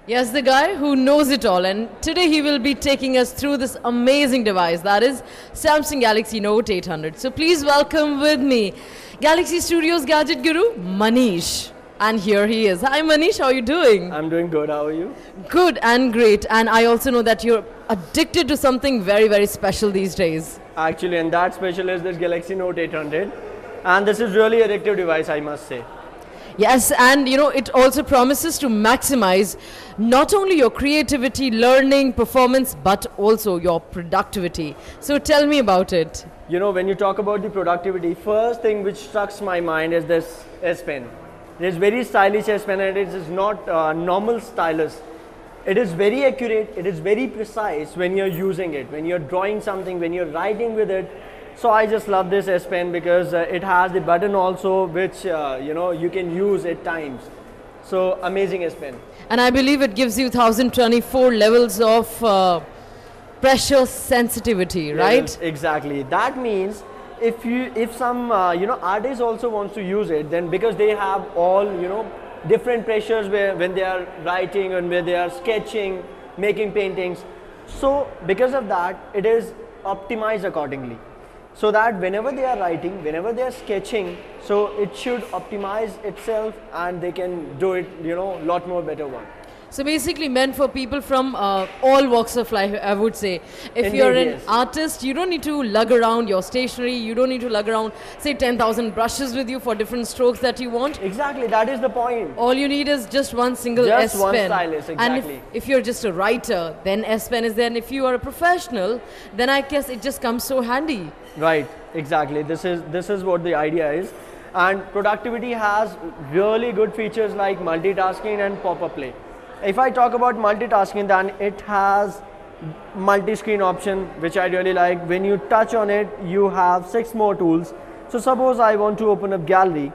Yes, the guy who knows it all, and today he will be taking us through this amazing device that is Samsung Galaxy Note 800. So please welcome with me Galaxy Studios Gadget Guru Manish. And here he is. Hi Manish, how are you doing? I'm doing good. How are you? Good and great. And I also know that you're addicted to something very, very special these days. Actually, and that special is this Galaxy Note 800. And this is really addictive device, I must say. Yes, and you know, it also promises to maximize not only your creativity, learning, performance, but also your productivity. So tell me about it. You know, when you talk about the productivity, first thing which struck my mind is this S Pen. It is very stylish S Pen, and it is not normal stylus. It is very accurate, it is very precise when you're using it, when you're drawing something, when you're writing with it. So I just love this S Pen because it has the button also which you can use at times. So amazing S Pen. And I believe it gives you 1024 levels of pressure sensitivity, right? Levels, exactly. That means if some artist also wants to use it, then because they have all different pressures when they are writing and when they are sketching, making paintings. So because of that, it is optimized accordingly. So that whenever they are writing, whenever they are sketching, so it should optimize itself and they can do it, lot more better work. So basically meant for people from all walks of life, I would say. If Indeed, you're an yes. artist, you don't need to lug around your stationery, you don't need to lug around, say, 10,000 brushes with you for different strokes that you want. Exactly, that is the point. All you need is just one single Just S one Pen. stylus, exactly. And if you're just a writer, then S Pen is there. And if you are a professional, then I guess it just comes so handy. Right, exactly. This is what the idea is. And productivity has really good features like multitasking and pop-up play. If I talk about multitasking, then it has multi-screen option, which I really like. When you touch on it, you have 6 more tools. So suppose I want to open up gallery.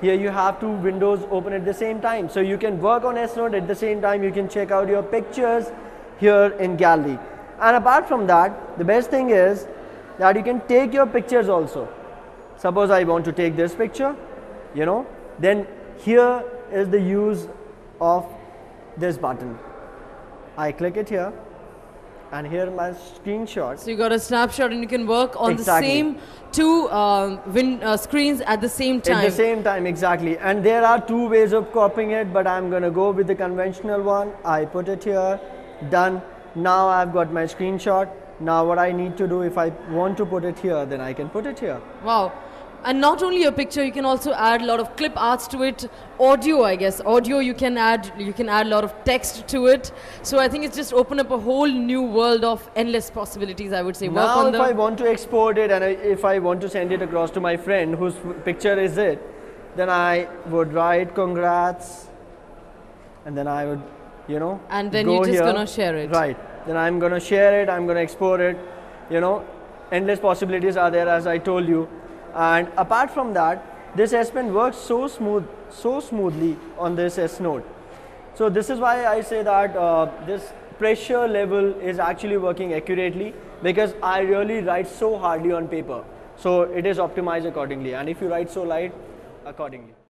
Here you have 2 windows open at the same time. So you can work on S Note at the same time. You can check out your pictures here in gallery. And apart from that, the best thing is that you can take your pictures also. Suppose I want to take this picture, then here is the use of this button. I click it here and here my screenshot. So you got a snapshot and you can work on Exactly. the same two screens at the same time. At the same time, exactly. And there are 2 ways of copying it, but I'm gonna go with the conventional one. I put it here, done. Now I've got my screenshot. Now what I need to do, if I want to put it here, then I can put it here. Wow. And not only a picture, you can also add a lot of clip arts to it. Audio, I guess. Audio, you can add a lot of text to it. So I think it's just opened up a whole new world of endless possibilities, I would say. Now if I want to export it and if I want to send it across to my friend whose picture is it, then I would write congrats and then I would, And then go you're just here. gonna share it. Right. Then I'm gonna share it, I'm gonna export it, endless possibilities are there as I told you. And apart from that, this S Pen works so smoothly on this S Note. So this is why I say that this pressure level is actually working accurately because I really write so hardly on paper. So it is optimized accordingly, and if you write so light, accordingly.